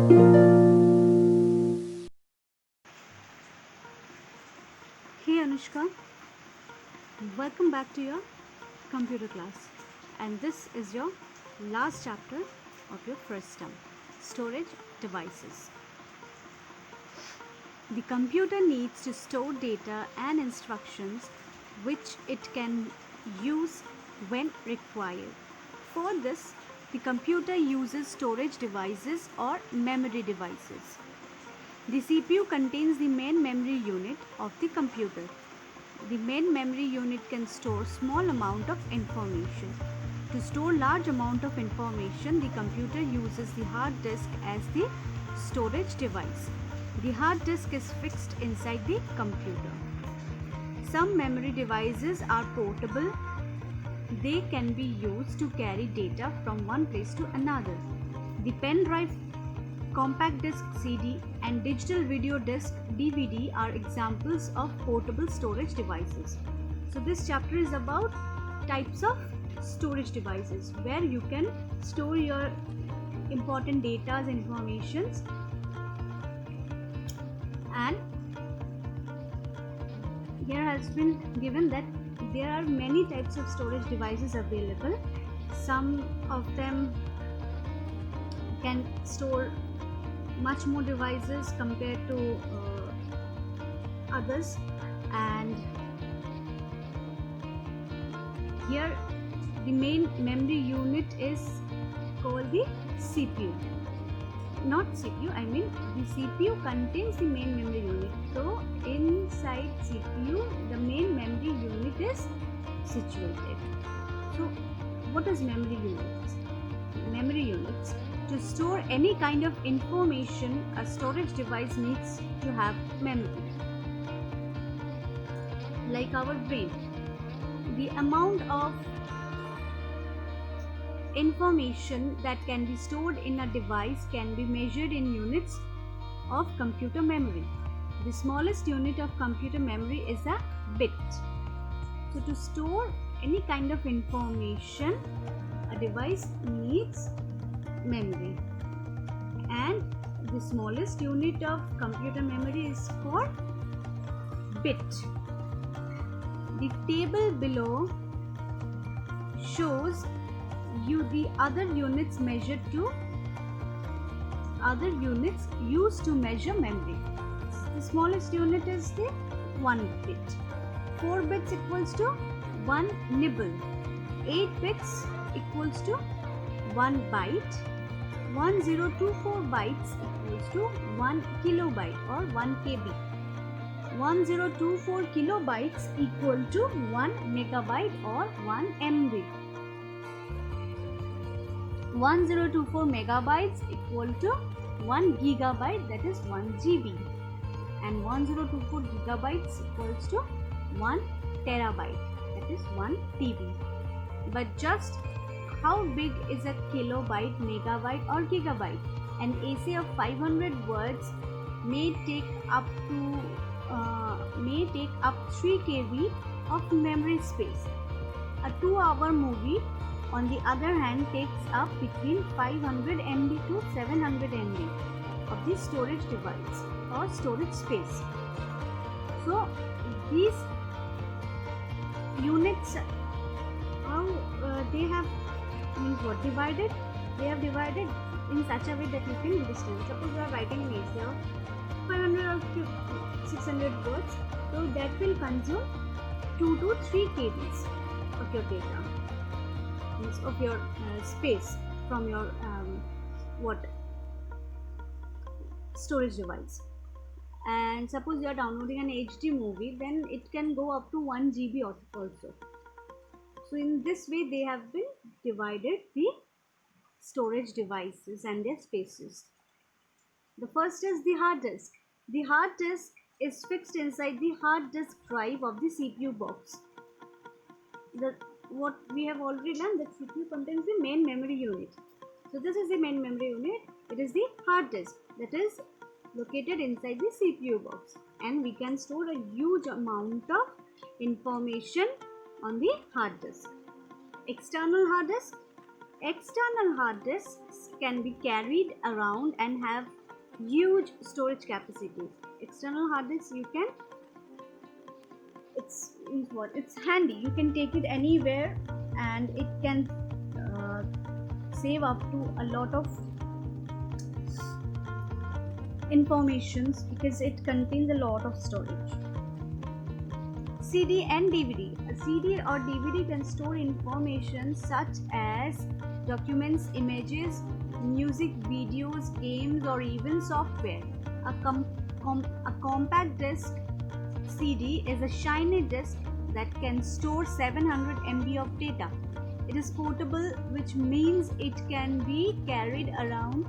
Hey Anushka, welcome back to your computer class. And this is your last chapter of your first term, storage devices. The computer needs to store data and instructions which it can use when required. For this, the computer uses storage devices or memory devices. The CPU contains the main memory unit of the computer. The main memory unit can store small amount of information. To store large amount of information, the computer uses the hard disk as the storage device. The hard disk is fixed inside the computer. Some memory devices are portable. They can be used to carry data from one place to another. The pen drive, compact disc CD and digital video disc DVD are examples of portable storage devices. So this chapter is about types of storage devices where you can store your important data, informations, and here has been given that there are many types of storage devices available. Some of them can store much more devices compared to others, and here the main memory unit is called the CPU. Not CPU, I mean the CPU contains the main memory unit. So inside CPU the main memory unit is situated. So what is memory units? Memory units. To store any kind of information, a storage device needs to have memory. Like our brain, the amount of information that can be stored in a device can be measured in units of computer memory. The smallest unit of computer memory is a bit. So to store any kind of information, a device needs memory, and the smallest unit of computer memory is called bit. The table below shows you the other units used to measure memory. The smallest unit is the 1 bit. 4 bits equals to 1 nibble. 8 bits equals to 1 byte. 1024 bytes equals to 1 kilobyte or 1 KB. 1024 kilobytes equal to 1 megabyte or 1 MB. 1024 megabytes equal to 1 gigabyte, that is 1 GB, and 1024 gigabytes equals to 1 terabyte, that is 1 TB. But just how big is a kilobyte, megabyte or gigabyte? An essay of 500 words may take up 3 KB of memory space. A 2-hour movie, on the other hand, takes up between 500 MB to 700 MB of the storage device or storage space. So these units, how they have divided? They have divided in such a way that you can understand. Suppose you are writing an essay of 500 or 600 words, so that will consume 2 to 3 KBs of your data, of your space from your storage device. And suppose you are downloading an HD movie, then it can go up to 1 GB also. So in this way they have been divided the storage devices and their spaces. The first is the hard disk. The hard disk is fixed inside the hard disk drive of the CPU box. What we have already learned, that CPU contains the main memory unit. So this is the main memory unit. It is the hard disk that is located inside the CPU box, and we can store a huge amount of information on the hard disk. External hard disk. External hard disks can be carried around and have huge storage capacities. External hard disks, it's handy. You can take it anywhere, and it can save up to a lot of informations because it contains a lot of storage. CD and DVD. A CD or DVD can store information such as documents, images, music, videos, games, or even software. A compact disc CD is a shiny disc that can store 700 MB of data. It is portable, which means it can be carried around.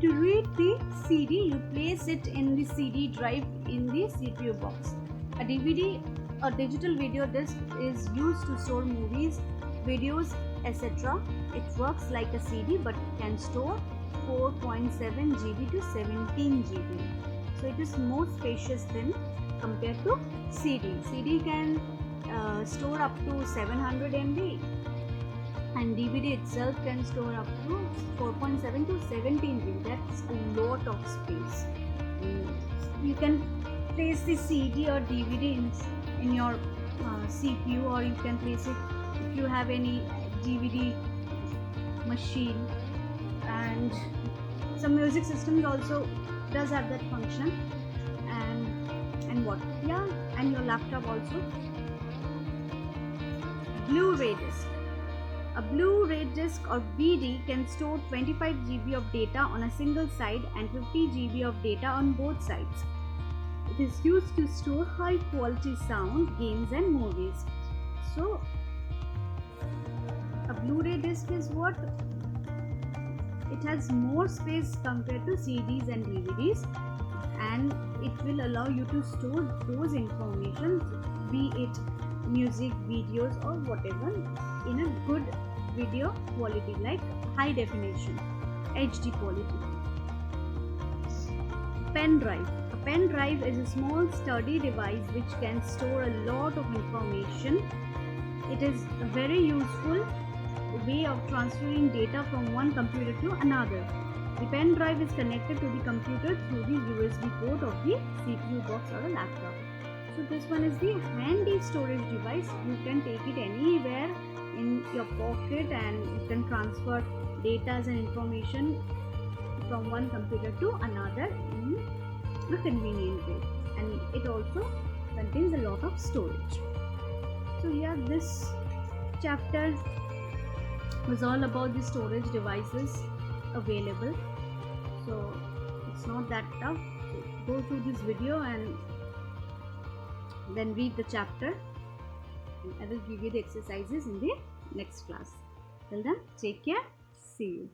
To read the CD, you place it in the CD drive in the CPU box. A DVD or digital video disc is used to store movies, videos, etc. It works like a CD but can store 4.7 GB to 17 GB. So it is more spacious than compared to CD. CD can store up to 700 MB, and DVD itself can store up to 4.7 to 17 GB. That's a lot of space. You can place the CD or DVD in your CPU, or you can place it if you have any DVD machine, and some music systems also does have that function, and your laptop also. Blu-ray disc. A Blu-ray disc or BD can store 25 GB of data on a single side and 50 GB of data on both sides. It is used to store high quality sound, games and movies. So a Blu-ray disc is what? It has more space compared to CDs and DVDs, and it will allow you to store those information, be it music, videos or whatever, in a good video quality, like high definition, HD quality. Pen drive. A pen drive is a small sturdy device which can store a lot of information. It is a very useful way of transferring data from one computer to another. The pen drive is connected to the computer through the USB port of the CPU box or a laptop. So this one is the handy storage device. You can take it anywhere in your pocket, and you can transfer data and information from one computer to another in a convenient way, and it also contains a lot of storage. So yeah, this chapter was all about the storage devices available, so it's not that tough. So go through this video and then read the chapter, and I will give you the exercises in the next class. Till then, take care, see you.